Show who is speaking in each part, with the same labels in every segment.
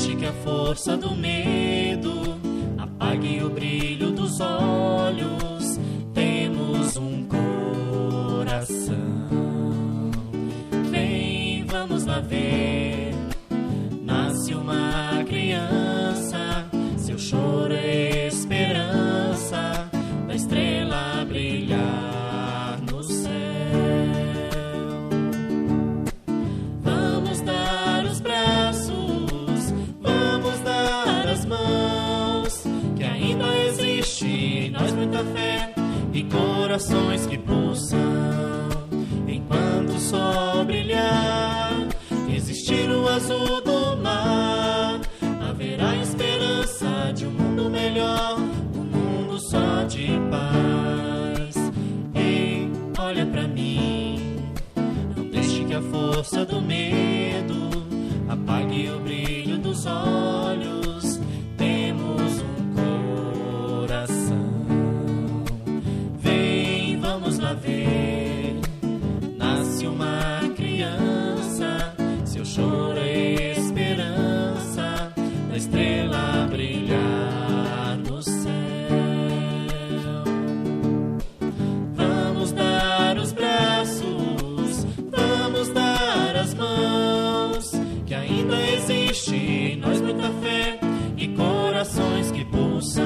Speaker 1: deixe que a força do medo apague o brilho dos olhos. Temos um coração. Vem, vamos lá ver. Nasce uma criança, seu choro é esperança da estrela brilhar no céu. Vamos dar os braços, vamos dar as mãos, que ainda existe em nós muita fé e corações que pulsam. Enquanto o sol brilhar, existir o azul do mar, haverá esperança de um mundo melhor, um mundo só de paz. Ei, olha pra mim, não deixe que a força do medo apague o brilho dos olhos. Temos um coração. Vem, vamos lá ver. Nasce uma criança, seu choro é esperança da estrela brilhar no céu. Vamos dar os braços, vamos dar as mãos, que ainda existe em nós muita fé e corações que pulsam.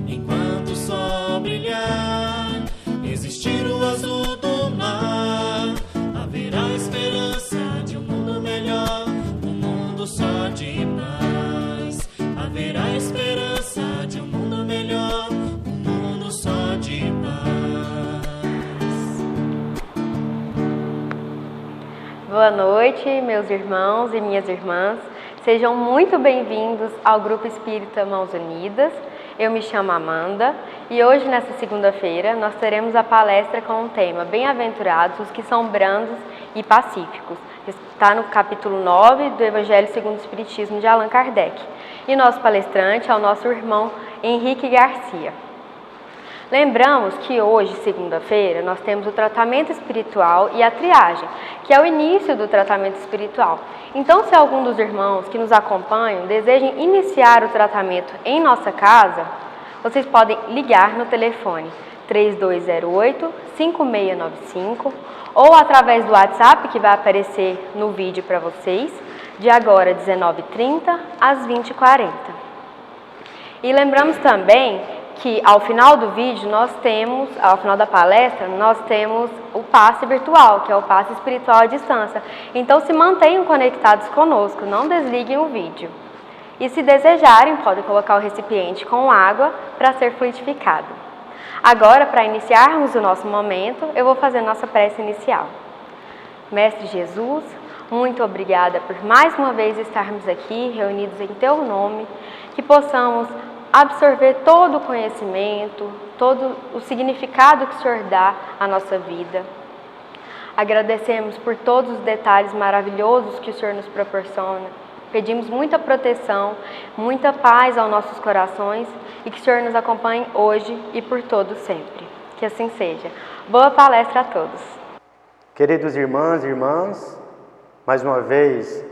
Speaker 1: Enquanto o sol brilhar, existir o azul do mar, haverá esperança de um mundo melhor, um mundo só de paz. Haverá esperança de um mundo melhor, um mundo só de paz.
Speaker 2: Boa noite, meus irmãos e minhas irmãs. Sejam muito bem-vindos ao Grupo Espírita Mãos Unidas. Eu me chamo Amanda e hoje, nesta segunda-feira, nós teremos a palestra com o tema Bem-aventurados os que são brandos e pacíficos. Está no capítulo 9 do Evangelho segundo o Espiritismo de Allan Kardec. E nosso palestrante é o nosso irmão Henrique Garcia. Lembramos que hoje, segunda-feira, nós temos o tratamento espiritual e a triagem, que é o início do tratamento espiritual. Então, se algum dos irmãos que nos acompanham desejem iniciar o tratamento em nossa casa, vocês podem ligar no telefone 3208-5695 ou através do WhatsApp que vai aparecer no vídeo para vocês, de agora 19h30 às 20h40. E lembramos também que ao final do vídeo ao final da palestra, nós temos o passe virtual, que é o passe espiritual à distância. Então se mantenham conectados conosco, não desliguem o vídeo. E se desejarem, podem colocar o recipiente com água para ser fluidificado. Agora, para iniciarmos o nosso momento, eu vou fazer nossa prece inicial. Mestre Jesus, muito obrigada por mais uma vez estarmos aqui, reunidos em Teu nome, que possamos absorver todo o conhecimento, todo o significado que o Senhor dá à nossa vida. Agradecemos por todos os detalhes maravilhosos que o Senhor nos proporciona. Pedimos muita proteção, muita paz aos nossos corações e que o Senhor nos acompanhe hoje e por todo sempre. Que assim seja. Boa palestra a todos.
Speaker 3: Queridos irmãs e irmãs, mais uma vez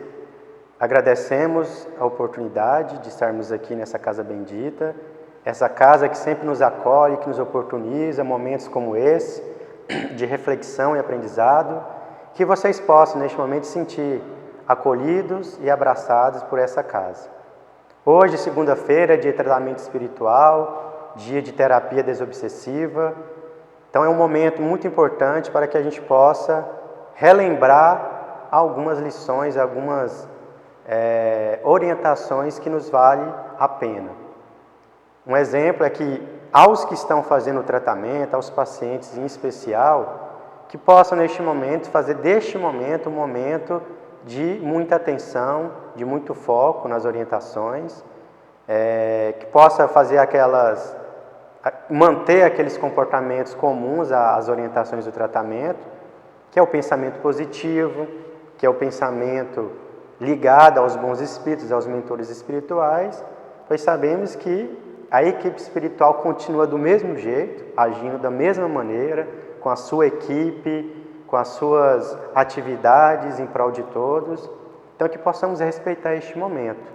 Speaker 3: agradecemos a oportunidade de estarmos aqui nessa casa bendita, essa casa que sempre nos acolhe, que nos oportuniza momentos como esse, de reflexão e aprendizado, que vocês possam neste momento se sentir acolhidos e abraçados por essa casa. Hoje, segunda-feira, é dia de tratamento espiritual, dia de terapia desobsessiva, então é um momento muito importante para que a gente possa relembrar algumas lições, algumas orientações que nos vale a pena. Um exemplo é que aos que estão fazendo o tratamento, aos pacientes em especial, que possam neste momento fazer deste momento um momento de muita atenção, de muito foco nas orientações, que possa fazer manter aqueles comportamentos comuns às orientações do tratamento, que é o pensamento positivo, que é o pensamento ligado aos bons espíritos, aos mentores espirituais, pois sabemos que a equipe espiritual continua do mesmo jeito, agindo da mesma maneira, com a sua equipe, com as suas atividades em prol de todos. Então, que possamos respeitar este momento.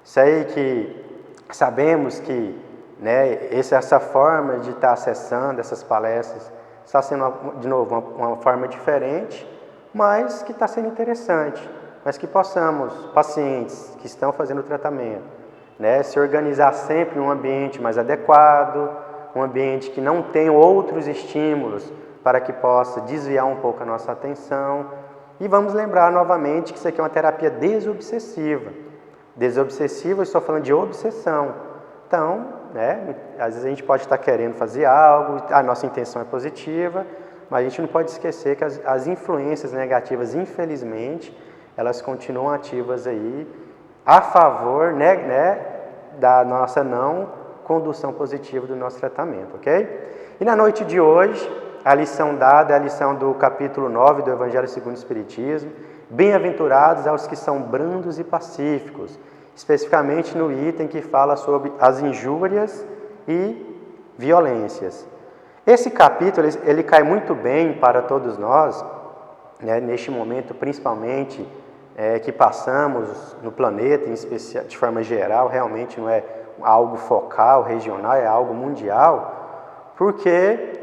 Speaker 3: Sei que sabemos que, né, essa forma de estar acessando essas palestras está sendo, de novo, uma forma diferente, mas que está sendo interessante. Mas que possamos, pacientes que estão fazendo o tratamento, né, se organizar sempre em um ambiente mais adequado, um ambiente que não tem outros estímulos para que possa desviar um pouco a nossa atenção. E vamos lembrar novamente que isso aqui é uma terapia desobsessiva. Desobsessiva, eu estou falando de obsessão. Então, né, às vezes a gente pode estar querendo fazer algo, a nossa intenção é positiva, mas a gente não pode esquecer que as influências negativas, infelizmente, elas continuam ativas aí, a favor, né, da nossa não condução positiva do nosso tratamento, ok? E na noite de hoje, a lição dada é a lição do capítulo 9 do Evangelho segundo o Espiritismo. Bem-aventurados aos que são brandos e pacíficos, especificamente no item que fala sobre as injúrias e violências. Esse capítulo, ele cai muito bem para todos nós, né, neste momento, principalmente, que passamos no planeta, em especial, de forma geral, realmente não é algo focal, regional, é algo mundial, porque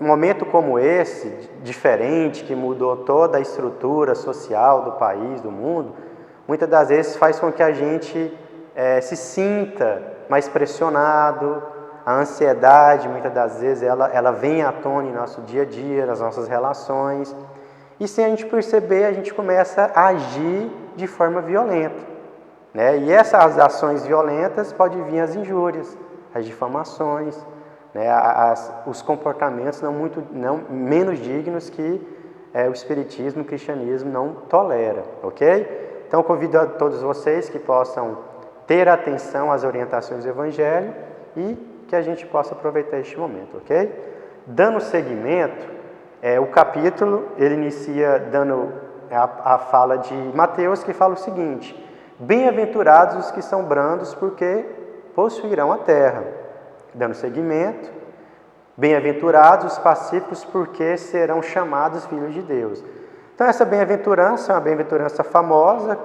Speaker 3: um momento como esse, diferente, que mudou toda a estrutura social do país, do mundo, muitas das vezes faz com que a gente se sinta mais pressionado, a ansiedade, muitas das vezes, ela vem à tona em nosso dia a dia, nas nossas relações, e sem a gente perceber, a gente começa a agir de forma violenta, né? E essas ações violentas podem vir as injúrias, as difamações, né? Os comportamentos não menos dignos que o Espiritismo, o Cristianismo não tolera, ok? Então, convido a todos vocês que possam ter atenção às orientações do Evangelho e que a gente possa aproveitar este momento, ok? Dando seguimento, o capítulo, ele inicia dando a fala de Mateus, que fala o seguinte: bem-aventurados os que são brandos, porque possuirão a terra. Dando seguimento, bem-aventurados os pacíficos, porque serão chamados filhos de Deus. Então, essa bem-aventurança é uma bem-aventurança famosa,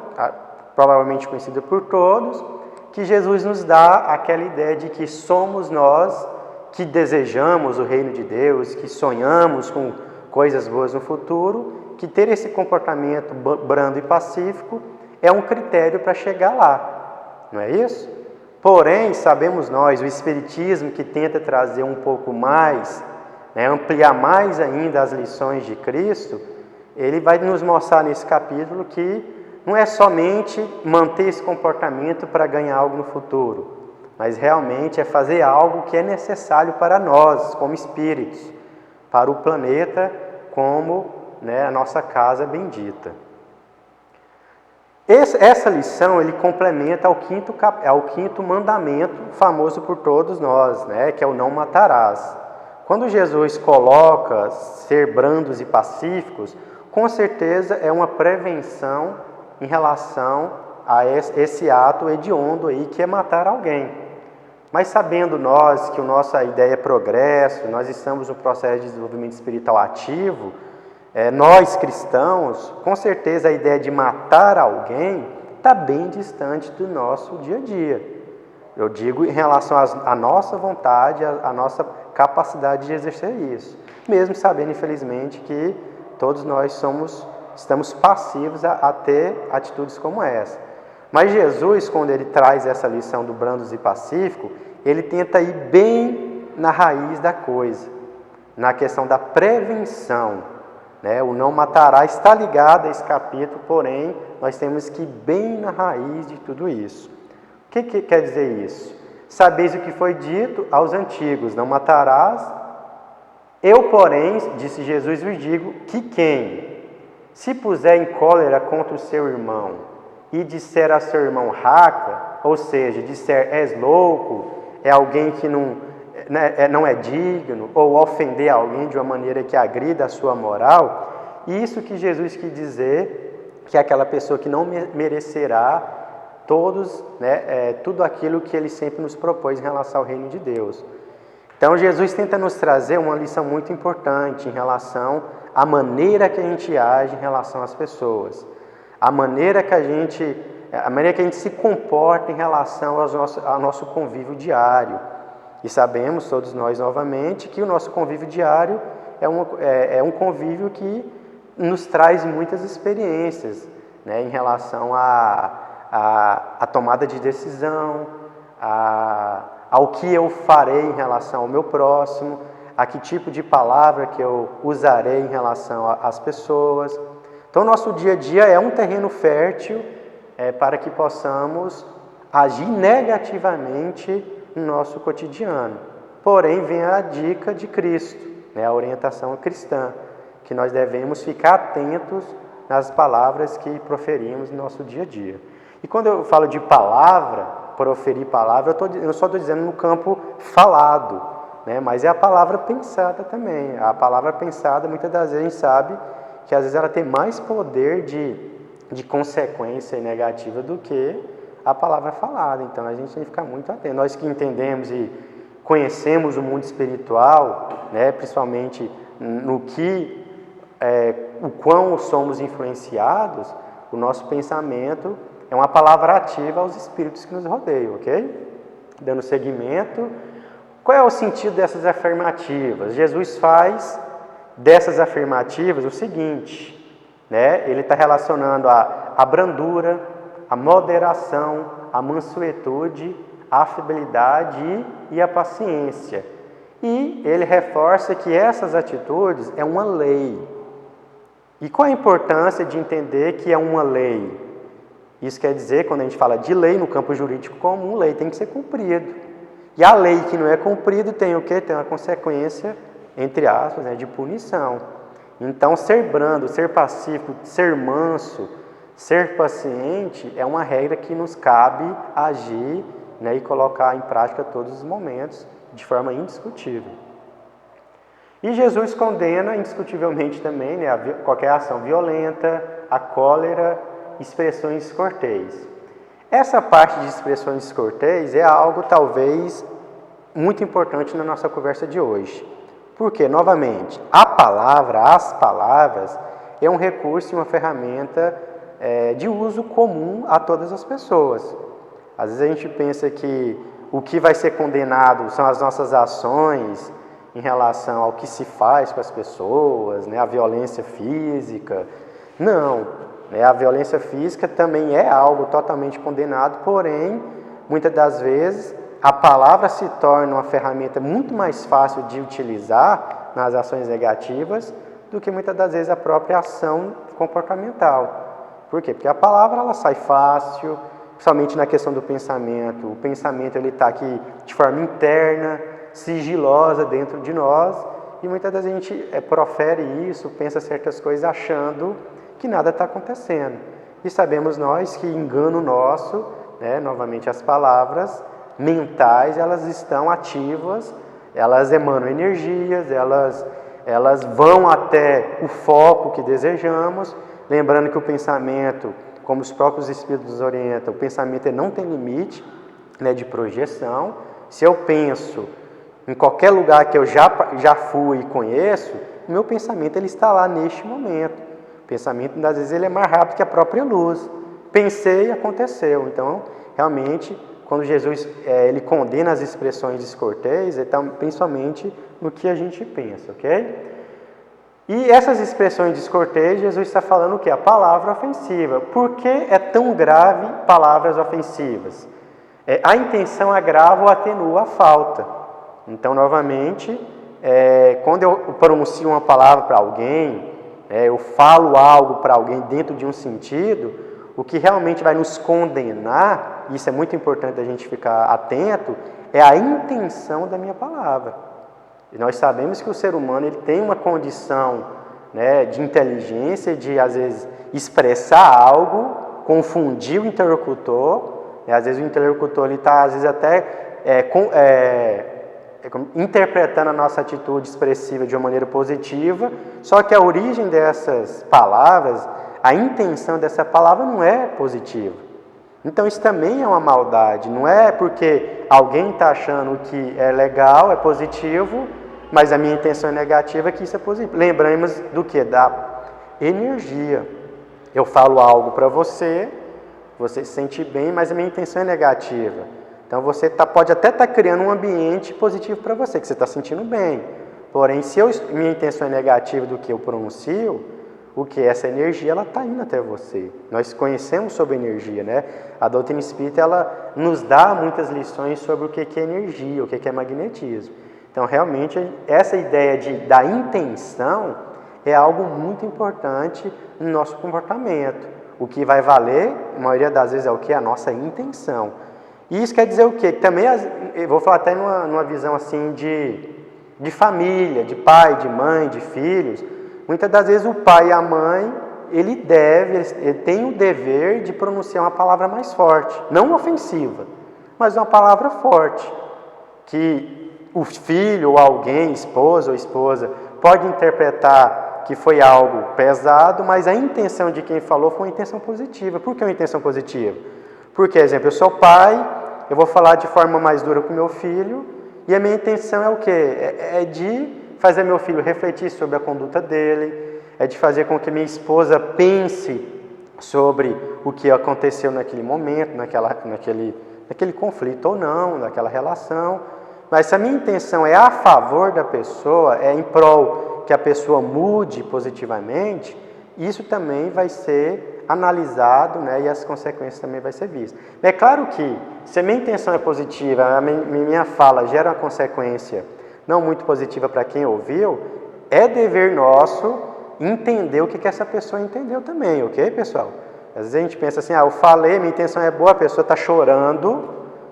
Speaker 3: provavelmente conhecida por todos, que Jesus nos dá aquela ideia de que somos nós que desejamos o reino de Deus, que sonhamos com coisas boas no futuro, que ter esse comportamento brando e pacífico é um critério para chegar lá, não é isso? Porém, sabemos nós, o Espiritismo, que tenta trazer um pouco mais, né, ampliar mais ainda as lições de Cristo, ele vai nos mostrar nesse capítulo que não é somente manter esse comportamento para ganhar algo no futuro, mas realmente é fazer algo que é necessário para nós, como espíritos, para o planeta, como, né, a nossa casa bendita. Essa lição, ele complementa ao quinto mandamento, famoso por todos nós, né, que é o não matarás. Quando Jesus coloca ser brandos e pacíficos, com certeza é uma prevenção em relação a esse ato hediondo aí, que é matar alguém. Mas sabendo nós que a nossa ideia é progresso, nós estamos no processo de desenvolvimento espiritual ativo, nós cristãos, com certeza a ideia de matar alguém está bem distante do nosso dia a dia. Eu digo em relação à nossa vontade, à nossa capacidade de exercer isso. Mesmo sabendo, infelizmente, que todos nós estamos passivos a ter atitudes como essa. Mas Jesus, quando ele traz essa lição do brandos e pacífico, ele tenta ir bem na raiz da coisa, na questão da prevenção, né? O não matará está ligado a esse capítulo, porém, nós temos que ir bem na raiz de tudo isso. O que quer dizer isso? Sabeis o que foi dito aos antigos: não matarás. Eu, porém, disse Jesus, vos digo que quem se puser em cólera contra o seu irmão e disser a seu irmão raca, ou seja, disser és louco, é alguém que não é digno, ou ofender alguém de uma maneira que agrida a sua moral, isso que Jesus quis dizer, que é aquela pessoa que não merecerá tudo aquilo que ele sempre nos propôs em relação ao reino de Deus. Então Jesus tenta nos trazer uma lição muito importante em relação à maneira que a gente age em relação às pessoas. a maneira que a gente se comporta em relação ao nosso convívio diário. E sabemos, todos nós novamente, que o nosso convívio diário é um convívio que nos traz muitas experiências, né, em relação à tomada de decisão, ao que eu farei em relação ao meu próximo, a que tipo de palavra que eu usarei em relação às pessoas. Então, o nosso dia a dia é um terreno fértil para que possamos agir negativamente no nosso cotidiano. Porém, vem a dica de Cristo, né, a orientação cristã, que nós devemos ficar atentos nas palavras que proferimos no nosso dia a dia. E quando eu falo de palavra, proferir palavra, eu só estou dizendo no campo falado, né, mas é a palavra pensada também. A palavra pensada, muitas das vezes, a gente sabe que às vezes ela tem mais poder de consequência negativa do que a palavra falada. Então, a gente tem que ficar muito atento. Nós que entendemos e conhecemos o mundo espiritual, né, principalmente o quão somos influenciados, o nosso pensamento é uma palavra ativa aos espíritos que nos rodeiam, ok? Dando seguimento, qual é o sentido dessas afirmativas? Jesus faz dessas afirmativas o seguinte, né? Ele está relacionando a brandura, a moderação, a mansuetude, a afabilidade e a paciência. E ele reforça que essas atitudes é uma lei. E qual a importância de entender que é uma lei? Isso quer dizer, quando a gente fala de lei no campo jurídico comum, lei tem que ser cumprida. E a lei que não é cumprida tem o quê? Tem uma consequência, entre aspas, né, de punição. Então, ser brando, ser pacífico, ser manso, ser paciente é uma regra que nos cabe agir, né, e colocar em prática todos os momentos de forma indiscutível. E Jesus condena indiscutivelmente também, né, qualquer ação violenta, a cólera, expressões descortês. Essa parte de expressões descortês é algo talvez muito importante na nossa conversa de hoje. Porque, novamente, as palavras, é um recurso e uma ferramenta de uso comum a todas as pessoas. Às vezes a gente pensa que o que vai ser condenado são as nossas ações em relação ao que se faz com as pessoas, né, a violência física. Não, né, a violência física também é algo totalmente condenado, porém, muitas das vezes, a palavra se torna uma ferramenta muito mais fácil de utilizar nas ações negativas do que muitas das vezes a própria ação comportamental. Por quê? Porque a palavra ela sai fácil, principalmente na questão do pensamento. O pensamento ele está aqui de forma interna, sigilosa dentro de nós, e muitas vezes a gente profere isso, pensa certas coisas achando que nada está acontecendo. E sabemos nós que engano nosso, né, novamente as palavras mentais, elas estão ativas, elas emanam energias, elas vão até o foco que desejamos, lembrando que o pensamento, como os próprios Espíritos nos orientam, o pensamento não tem limite, né, de projeção. Se eu penso em qualquer lugar que eu já fui e conheço, o meu pensamento ele está lá neste momento. O pensamento, às vezes, ele é mais rápido que a própria luz. Pensei e aconteceu. Então, realmente, quando Jesus ele condena as expressões descortês, ele está principalmente no que a gente pensa, ok? E essas expressões descortês, Jesus está falando o quê? A palavra ofensiva. Por que é tão grave palavras ofensivas? A intenção agrava ou atenua a falta. Então, novamente, quando eu pronuncio uma palavra para alguém, eu falo algo para alguém dentro de um sentido, o que realmente vai nos condenar, isso é muito importante a gente ficar atento, é a intenção da minha palavra. E nós sabemos que o ser humano ele tem uma condição, né, de inteligência, de às vezes expressar algo, confundir o interlocutor, às vezes o interlocutor está às vezes até interpretando a nossa atitude expressiva de uma maneira positiva, só que a origem dessas palavras, a intenção dessa palavra não é positiva. Então isso também é uma maldade, não é porque alguém está achando que é legal, é positivo, mas a minha intenção é negativa, que isso é positivo. Lembramos do que? Da energia. Eu falo algo para você, você se sente bem, mas a minha intenção é negativa. Então você pode até estar criando um ambiente positivo para você, que você está sentindo bem. Porém, se minha intenção é negativa do que eu pronuncio, o que essa energia ela está indo até você. Nós conhecemos sobre energia, né? A doutrina espírita ela nos dá muitas lições sobre o que é energia, o que é magnetismo. Então, realmente, essa ideia da intenção é algo muito importante no nosso comportamento. O que vai valer, a maioria das vezes, é o que? A nossa intenção. E isso quer dizer o quê? Também, eu vou falar até numa visão assim de família, de pai, de mãe, de filhos. Muitas das vezes o pai e a mãe, ele tem o dever de pronunciar uma palavra mais forte, não ofensiva, mas uma palavra forte, que o filho ou alguém, esposa ou esposa, pode interpretar que foi algo pesado, mas a intenção de quem falou foi uma intenção positiva. Por que uma intenção positiva? Porque, exemplo, eu sou pai, eu vou falar de forma mais dura com meu filho, e a minha intenção é o quê? É de fazer meu filho refletir sobre a conduta dele, é de fazer com que minha esposa pense sobre o que aconteceu naquele momento, naquele conflito ou não, naquela relação. Mas se a minha intenção é a favor da pessoa, é em prol que a pessoa mude positivamente, isso também vai ser analisado, né, e as consequências também vai ser vistas. É claro que, se a minha intenção é positiva, a minha fala gera uma consequência não muito positiva para quem ouviu, é dever nosso entender o que essa pessoa entendeu também, ok, pessoal? Às vezes a gente pensa assim, eu falei, minha intenção é boa, a pessoa está chorando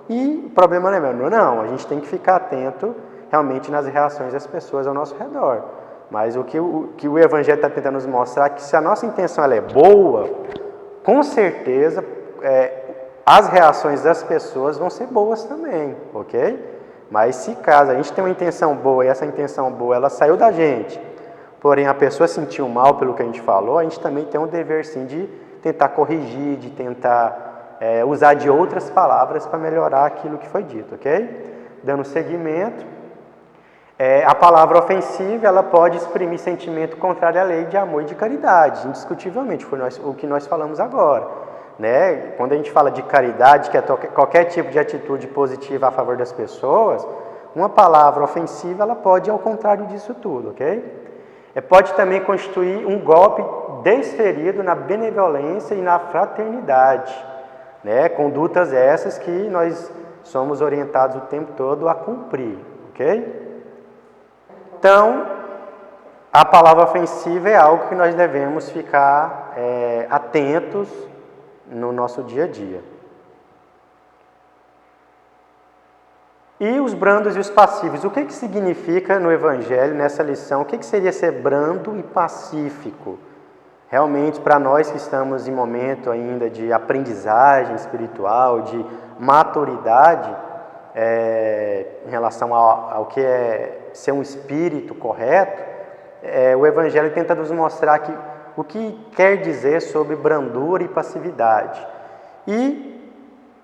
Speaker 3: e o problema não é meu. Não, a gente tem que ficar atento realmente nas reações das pessoas ao nosso redor. Mas o que o Evangelho está tentando nos mostrar é que se a nossa intenção ela é boa, com certeza as reações das pessoas vão ser boas também, ok? Mas se caso a gente tem uma intenção boa e essa intenção boa ela saiu da gente, porém a pessoa sentiu mal pelo que a gente falou, a gente também tem um dever sim de tentar corrigir, de tentar usar de outras palavras para melhorar aquilo que foi dito, ok? Dando seguimento, a palavra ofensiva ela pode exprimir sentimento contrário à lei de amor e de caridade, indiscutivelmente, foi o que nós falamos agora. Né? Quando a gente fala de caridade, que é qualquer tipo de atitude positiva a favor das pessoas, uma palavra ofensiva ela pode ir ao contrário disso tudo, ok? Pode também constituir um golpe desferido na benevolência e na fraternidade, né? Condutas essas que nós somos orientados o tempo todo a cumprir, ok? Então, a palavra ofensiva é algo que nós devemos ficar atentos no nosso dia a dia. E os brandos e os passivos, o que significa no Evangelho, nessa lição, o que seria ser brando e pacífico? Realmente, para nós que estamos em momento ainda de aprendizagem espiritual, de maturidade, em relação ao que é ser um espírito correto, o Evangelho tenta nos mostrar que o que quer dizer sobre brandura e passividade. E,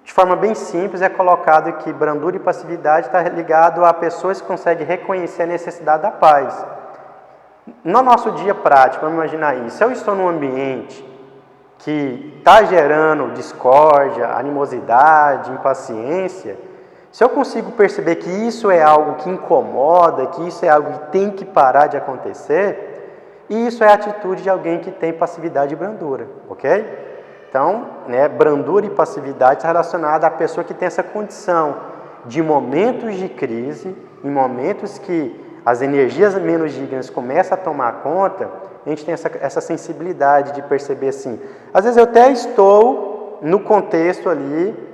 Speaker 3: de forma bem simples, é colocado que brandura e passividade está ligado a pessoas que conseguem reconhecer a necessidade da paz. No nosso dia prático, vamos imaginar isso, se eu estou num ambiente que está gerando discórdia, animosidade, impaciência, se eu consigo perceber que isso é algo que incomoda, que isso é algo que tem que parar de acontecer, e isso é a atitude de alguém que tem passividade e brandura, ok? Então, brandura e passividade está relacionada à pessoa que tem essa condição de momentos de crise, em momentos que as energias menos dignas começam a tomar conta, a gente tem essa sensibilidade de perceber assim, às vezes eu até estou no contexto ali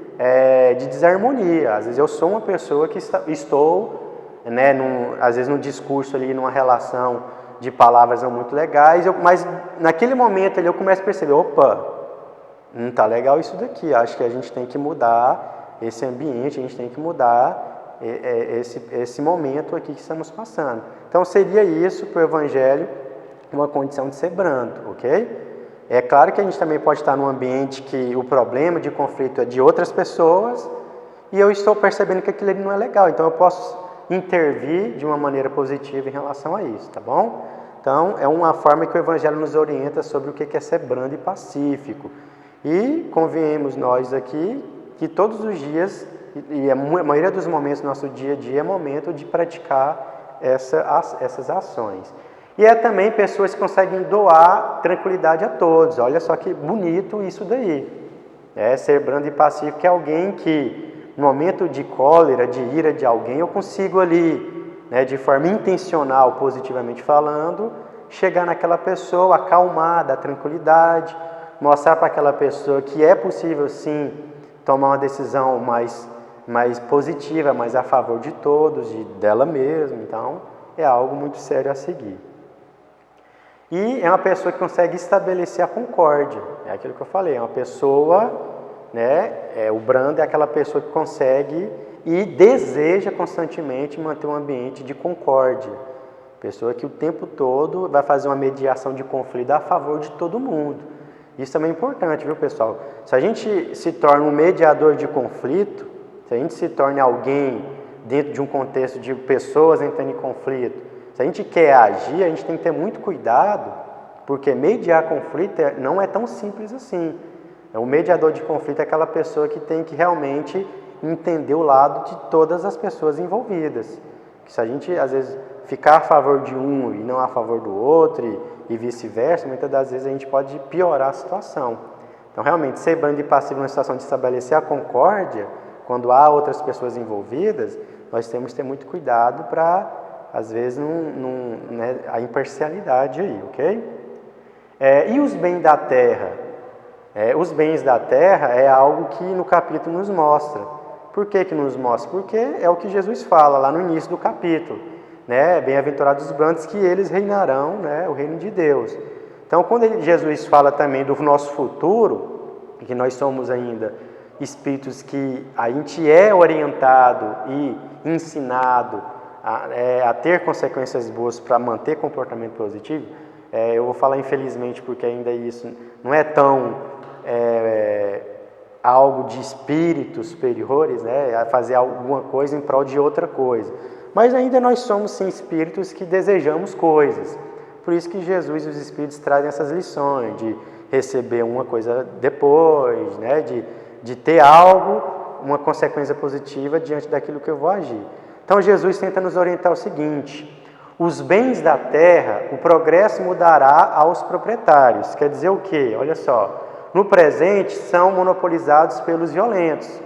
Speaker 3: de desarmonia, às vezes eu sou uma pessoa que estou, às vezes num discurso ali, numa relação de palavras não muito legais, mas naquele momento ali eu começo a perceber, opa, não está legal isso daqui, acho que a gente tem que mudar esse ambiente, a gente tem que mudar esse momento aqui que estamos passando. Então seria isso para o Evangelho, uma condição de ser brando, ok? É claro que a gente também pode estar num ambiente que o problema de conflito é de outras pessoas e eu estou percebendo que aquilo ali não é legal, então eu posso intervir de uma maneira positiva em relação a isso, tá bom? Então, é uma forma que o Evangelho nos orienta sobre o que é ser brando e pacífico. E convenhamos nós aqui que todos os dias, e a maioria dos momentos do nosso dia a dia, é momento de praticar essas ações. E é também pessoas que conseguem doar tranquilidade a todos. Olha só que bonito isso daí. Ser brando e pacífico é alguém que, no momento de cólera, de ira de alguém, eu consigo ali, de forma intencional, positivamente falando, chegar naquela pessoa, acalmar, dar tranquilidade, mostrar para aquela pessoa que é possível sim tomar uma decisão mais positiva, mais a favor de todos, dela mesma. Então, é algo muito sério a seguir. E é uma pessoa que consegue estabelecer a concórdia. É aquilo que eu falei, é uma pessoa, o brando é aquela pessoa que consegue e deseja constantemente manter um ambiente de concórdia. Pessoa que o tempo todo vai fazer uma mediação de conflito a favor de todo mundo. Isso também é importante, viu, pessoal? Se a gente se torna um mediador de conflito, se a gente se torna alguém dentro de um contexto de pessoas entrando em conflito, se a gente quer agir, a gente tem que ter muito cuidado, porque mediar conflito não é tão simples assim. O mediador de conflito é aquela pessoa que tem que realmente entender o lado de todas as pessoas envolvidas. Que se a gente, às vezes, ficar a favor de um e não a favor do outro e vice-versa, muitas das vezes a gente pode piorar a situação. Então, realmente, ser brando e passivo numa situação de estabelecer a concórdia, quando há outras pessoas envolvidas, nós temos que ter muito cuidado para, às vezes, a imparcialidade aí, ok? E os bens da terra? Os bens da terra é algo que no capítulo nos mostra. Por que nos mostra? Porque é o que Jesus fala lá no início do capítulo. Bem-aventurados os brandos, que eles reinarão, o reino de Deus. Então, quando Jesus fala também do nosso futuro, que nós somos ainda espíritos que a gente é orientado e ensinado a ter consequências boas para manter comportamento positivo, eu vou falar infelizmente porque ainda isso não é tão algo de espíritos superiores, a fazer alguma coisa em prol de outra coisa. Mas ainda nós somos sim espíritos que desejamos coisas. Por isso que Jesus e os espíritos trazem essas lições de receber uma coisa depois, de ter algo, uma consequência positiva diante daquilo que eu vou agir. Então Jesus tenta nos orientar o seguinte: os bens da terra, o progresso mudará aos proprietários. Quer dizer o quê? Olha só, no presente são monopolizados pelos violentos.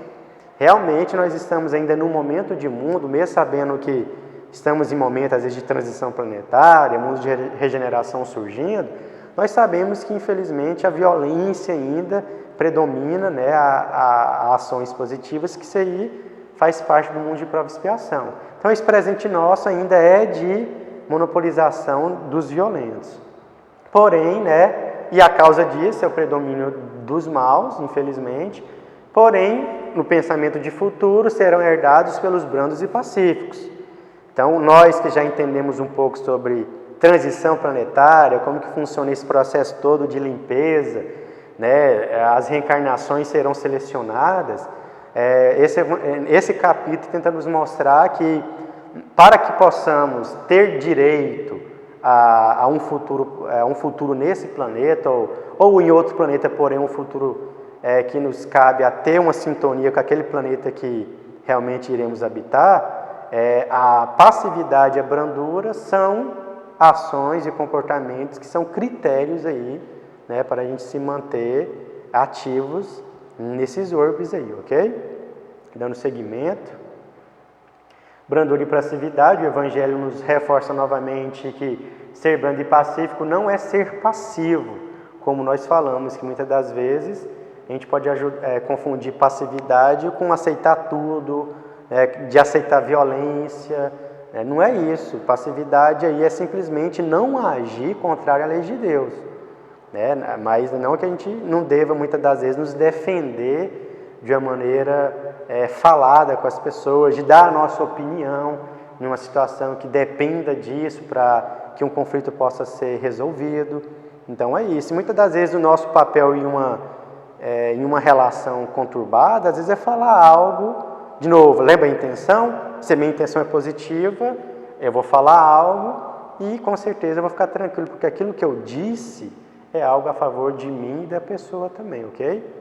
Speaker 3: Realmente nós estamos ainda num momento de mundo, mesmo sabendo que estamos em momento às vezes de transição planetária, mundo de regeneração surgindo, nós sabemos que infelizmente a violência ainda predomina, a ações positivas, que isso aí faz parte do mundo de prova e expiação. Então esse presente nosso ainda é de monopolização dos violentos. Porém, e a causa disso é o predomínio dos maus, infelizmente, porém, no pensamento de futuro, serão herdados pelos brandos e pacíficos. Então, nós que já entendemos um pouco sobre transição planetária, como que funciona esse processo todo de limpeza, as reencarnações serão selecionadas, esse capítulo tenta nos mostrar que, para que possamos ter direito a um futuro nesse planeta, ou em outro planeta, porém um futuro que nos cabe a ter uma sintonia com aquele planeta que realmente iremos habitar, a passividade e a brandura são ações e comportamentos que são critérios aí, para a gente se manter ativos nesses orbes aí, ok? Dando seguimento. Brandura e passividade, o Evangelho nos reforça novamente que ser brando e pacífico não é ser passivo, como nós falamos, que muitas das vezes a gente pode confundir passividade com aceitar tudo, de aceitar violência. Não é isso. Passividade aí é simplesmente não agir contrário à lei de Deus. Mas não que a gente não deva muitas das vezes nos defender de uma maneira falada com as pessoas, de dar a nossa opinião em uma situação que dependa disso para que um conflito possa ser resolvido. Então é isso. Muitas das vezes o nosso papel em uma relação conturbada, às vezes é falar algo, de novo, lembra a intenção? Se a minha intenção é positiva, eu vou falar algo e com certeza eu vou ficar tranquilo, porque aquilo que eu disse é algo a favor de mim e da pessoa também, ok?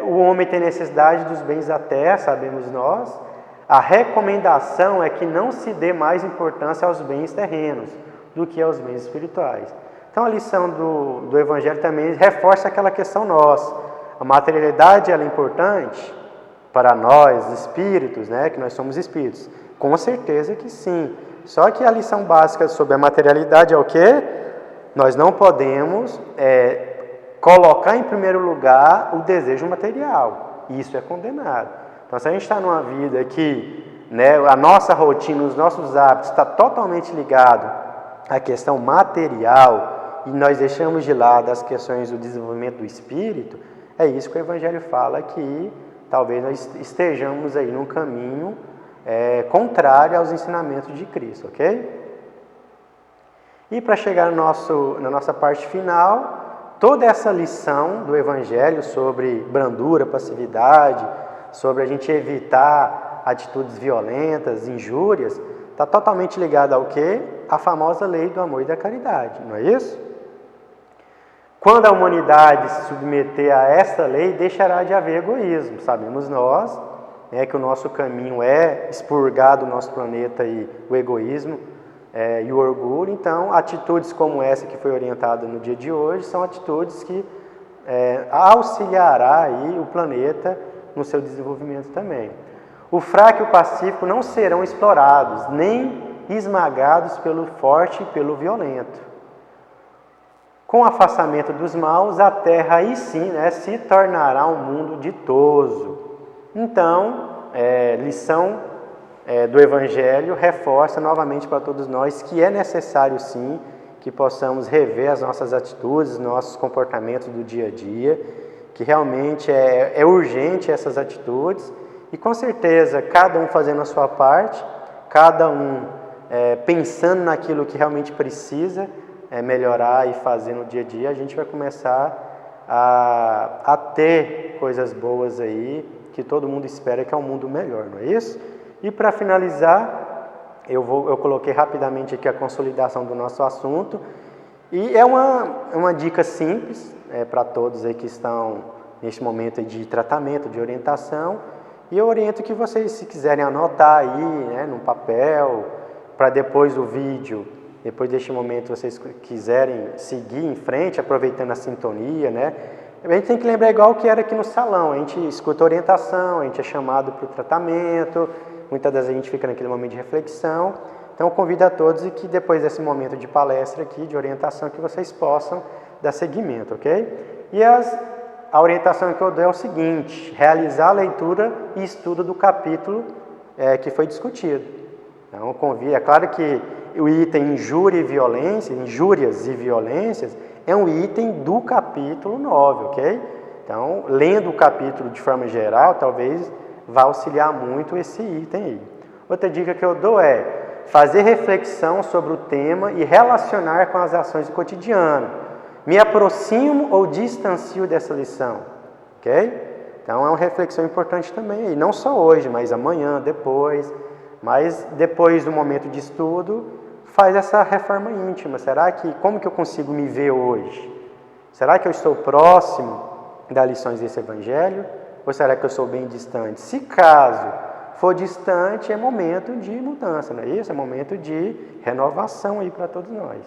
Speaker 3: O homem tem necessidade dos bens da terra, sabemos nós. A recomendação é que não se dê mais importância aos bens terrenos do que aos bens espirituais. Então a lição do Evangelho também reforça aquela questão nossa. A materialidade ela é importante para nós, espíritos, né? Que nós somos espíritos. Com certeza que sim. Só que a lição básica sobre a materialidade é o quê? Nós não podemos colocar em primeiro lugar o desejo material. Isso é condenado. Então, se a gente está numa vida que, né, a nossa rotina, os nossos hábitos está totalmente ligado à questão material e nós deixamos de lado as questões do desenvolvimento do espírito, é isso que o Evangelho fala, que talvez nós estejamos aí num caminho contrário aos ensinamentos de Cristo, ok? E para chegar na nossa parte final, toda essa lição do Evangelho sobre brandura, passividade, sobre a gente evitar atitudes violentas, injúrias, está totalmente ligada ao quê? A famosa lei do amor e da caridade, não é isso? Quando a humanidade se submeter a essa lei, deixará de haver egoísmo. Sabemos nós, né, que o nosso caminho é expurgar do nosso planeta aí o egoísmo e o orgulho. Então, atitudes como essa que foi orientada no dia de hoje são atitudes que auxiliará aí o planeta no seu desenvolvimento também. O fraco e o pacífico não serão explorados, nem esmagados pelo forte e pelo violento. Com o afastamento dos maus, a terra aí sim, né, se tornará um mundo ditoso. Então, lição do Evangelho reforça novamente para todos nós que é necessário sim que possamos rever as nossas atitudes, nossos comportamentos do dia a dia, que realmente é urgente essas atitudes e com certeza cada um fazendo a sua parte, cada um pensando naquilo que realmente precisa melhorar e fazer no dia a dia, a gente vai começar a ter coisas boas aí, que todo mundo espera, que é um mundo melhor, não é isso? E para finalizar, eu coloquei rapidamente aqui a consolidação do nosso assunto, e é uma dica simples para todos aí que estão neste momento de tratamento, de orientação, e eu oriento que vocês, se quiserem anotar aí, né, num papel, para depois do vídeo, depois deste momento vocês quiserem seguir em frente, aproveitando a sintonia, né? A gente tem que lembrar igual que era aqui no salão, a gente escuta orientação, a gente é chamado para o tratamento, muitas das vezes a gente fica naquele momento de reflexão. Então eu convido a todos e que depois desse momento de palestra aqui, de orientação, que vocês possam dar seguimento, ok? E a orientação que eu dou é o seguinte: realizar a leitura e estudo do capítulo que foi discutido. Então, é claro que o item injúria e violência, injúrias e violências, é um item do capítulo 9, ok? Então, lendo o capítulo de forma geral, talvez vá auxiliar muito esse item aí. Outra dica que eu dou é fazer reflexão sobre o tema e relacionar com as ações do cotidiano. Me aproximo ou distancio dessa lição, ok? Então, é uma reflexão importante também aí, não só hoje, mas amanhã, depois. Mas depois do momento de estudo, faz essa reforma íntima. Como que eu consigo me ver hoje? Será que eu estou próximo das lições desse Evangelho? Ou será que eu sou bem distante? Se caso for distante, é momento de mudança, não é isso? É momento de renovação aí para todos nós.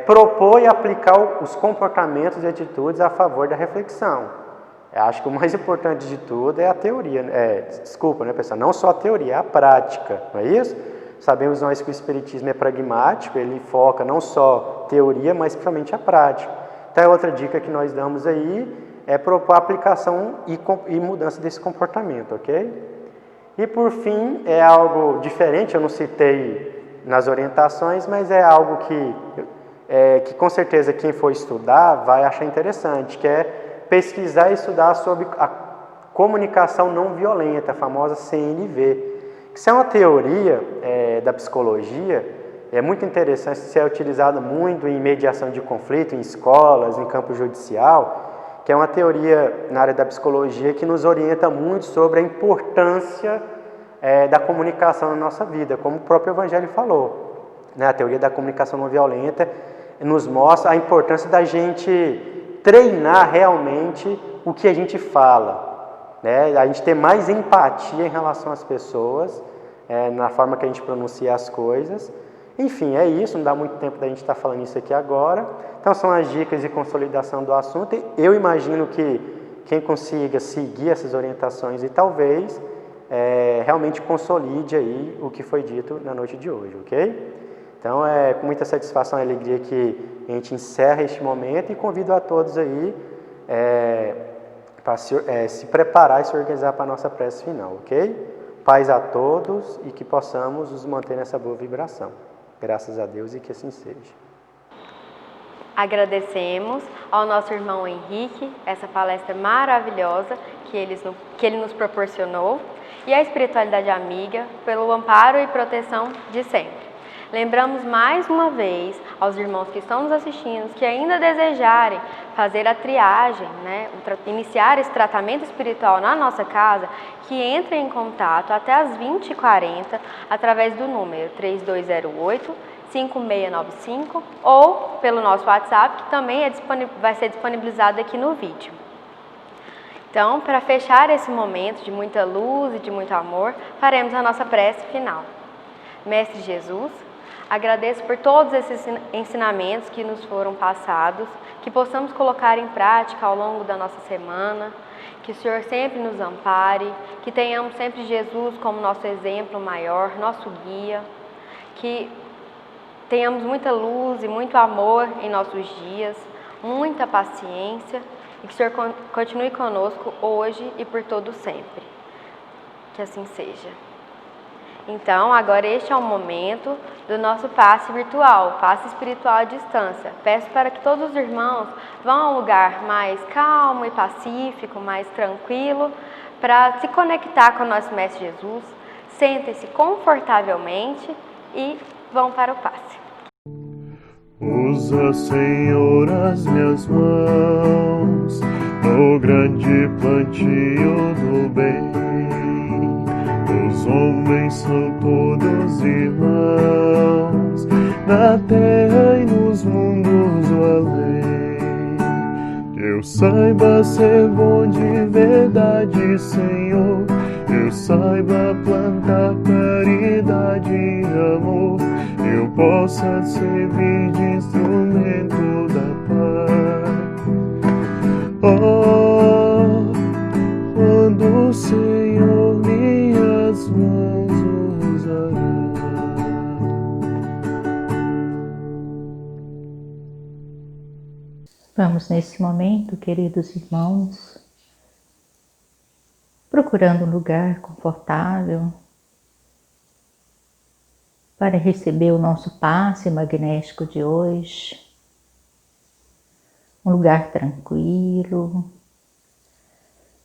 Speaker 3: Propor e aplicar os comportamentos e atitudes a favor da reflexão. Eu acho que o mais importante de tudo é a teoria. Desculpa, né, pessoal? Não só a teoria, é a prática, não é isso? Sabemos nós que o Espiritismo é pragmático, ele foca não só teoria, mas principalmente a prática. Então, outra dica que nós damos aí é propor a aplicação e mudança desse comportamento, ok? E por fim, é algo diferente, eu não citei nas orientações, mas é algo que com certeza quem for estudar vai achar interessante, que é pesquisar e estudar sobre a comunicação não violenta, a famosa CNV. Isso é uma teoria da psicologia, é muito interessante, isso é utilizado muito em mediação de conflito, em escolas, em campo judicial, que é uma teoria na área da psicologia que nos orienta muito sobre a importância da comunicação na nossa vida, como o próprio Evangelho falou. né, a teoria da comunicação não violenta, nos mostra a importância da gente treinar realmente o que a gente fala, né? A gente ter mais empatia em relação às pessoas, na forma que a gente pronuncia as coisas. Enfim, é isso, não dá muito tempo da gente estar falando isso aqui agora. Então são as dicas de consolidação do assunto. Eu imagino que quem consiga seguir essas orientações e talvez realmente consolide aí o que foi dito na noite de hoje, ok? Então é com muita satisfação e alegria que a gente encerra este momento e convido a todos aí para se preparar e se organizar para a nossa prece final, ok? Paz a todos e que possamos nos manter nessa boa vibração. Graças a Deus e que assim seja.
Speaker 2: Agradecemos ao nosso irmão Henrique essa palestra maravilhosa que ele nos proporcionou e à espiritualidade amiga pelo amparo e proteção de sempre. Lembramos mais uma vez aos irmãos que estão nos assistindo que ainda desejarem fazer a triagem, né, iniciar esse tratamento espiritual na nossa casa, que entrem em contato até às 20h40 através do número 3208-5695 ou pelo nosso WhatsApp, que também vai ser disponibilizado aqui no vídeo. Então, para fechar esse momento de muita luz e de muito amor, faremos a nossa prece final. Mestre Jesus, agradeço por todos esses ensinamentos que nos foram passados, que possamos colocar em prática ao longo da nossa semana, que o Senhor sempre nos ampare, que tenhamos sempre Jesus como nosso exemplo maior, nosso guia, que tenhamos muita luz e muito amor em nossos dias, muita paciência e que o Senhor continue conosco hoje e por todo sempre. Que assim seja. Então, agora este é o momento do nosso passe virtual, passe espiritual à distância. Peço para que todos os irmãos vão a um lugar mais calmo e pacífico, mais tranquilo, para se conectar com o nosso Mestre Jesus. Sentem-se confortavelmente e vão para o passe.
Speaker 1: Usa, Senhor, as minhas mãos no grande plantio do bem. Os homens são todos irmãos, na terra e nos mundos do além. Que eu saiba ser bom de verdade, Senhor. Eu saiba plantar caridade e amor. Eu possa servir de instrumento da paz. Oh, quando o Senhor minhas mãos usará.
Speaker 4: Vamos nesse momento, queridos irmãos, procurando um lugar confortável para receber o nosso passe magnético de hoje. Um lugar tranquilo.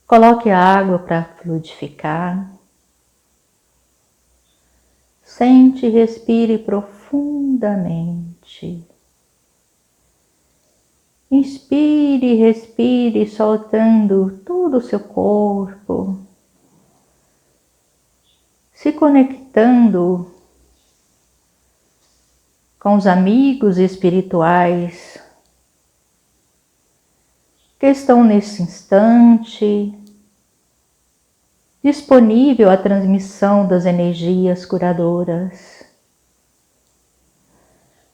Speaker 4: Coloque a água para fluidificar. Sente e respire profundamente. Inspire e respire, soltando todo o seu corpo, se conectando com os amigos espirituais que estão nesse instante, disponível à transmissão das energias curadoras.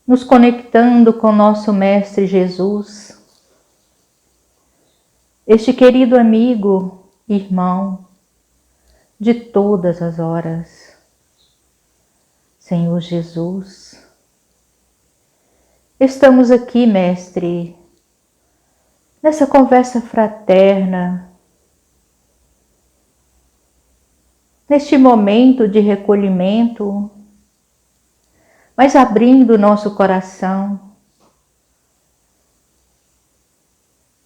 Speaker 4: Nos conectando com nosso Mestre Jesus, este querido amigo, irmão, de todas as horas. Senhor Jesus, estamos aqui, Mestre, nessa conversa fraterna, neste momento de recolhimento, mas abrindo nosso coração,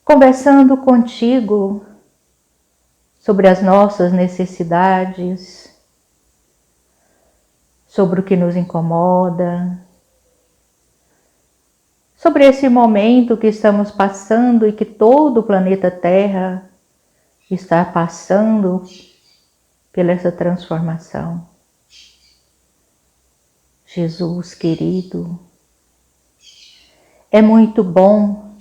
Speaker 4: conversando contigo sobre as nossas necessidades, sobre o que nos incomoda, sobre esse momento que estamos passando e que todo o planeta Terra está passando pela essa transformação. Jesus querido, é muito bom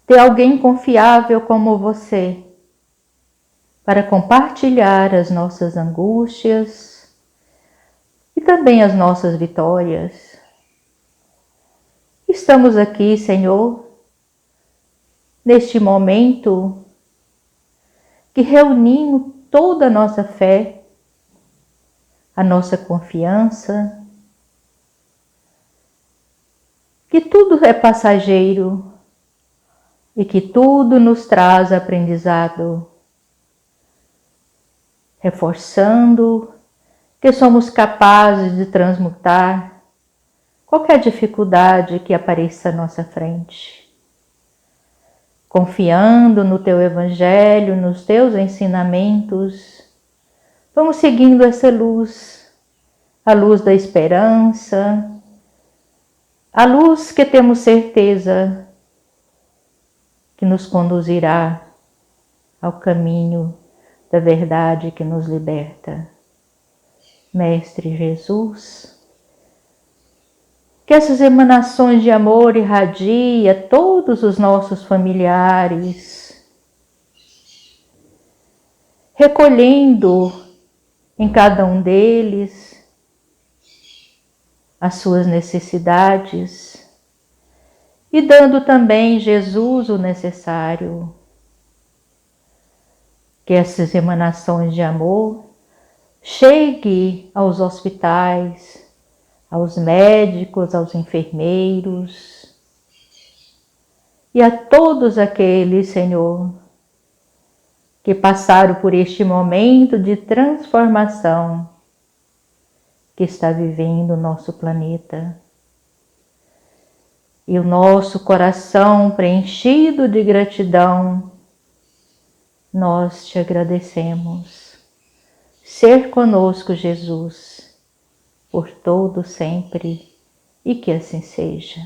Speaker 4: ter alguém confiável como você para compartilhar as nossas angústias e também as nossas vitórias. Estamos aqui, Senhor, neste momento que reunimos toda a nossa fé, a nossa confiança, que tudo é passageiro e que tudo nos traz aprendizado, reforçando que somos capazes de transmutar qualquer dificuldade que apareça à nossa frente. Confiando no Teu Evangelho, nos Teus ensinamentos, vamos seguindo essa luz, a luz da esperança, a luz que temos certeza que nos conduzirá ao caminho da verdade que nos liberta. Mestre Jesus, que essas emanações de amor irradiem a todos os nossos familiares, recolhendo em cada um deles as suas necessidades e dando também Jesus o necessário. Que essas emanações de amor cheguem aos hospitais, aos médicos, aos enfermeiros e a todos aqueles, Senhor, que passaram por este momento de transformação que está vivendo o nosso planeta. E o nosso coração preenchido de gratidão, nós te agradecemos. Ser conosco, Jesus, por todo sempre, e que assim seja.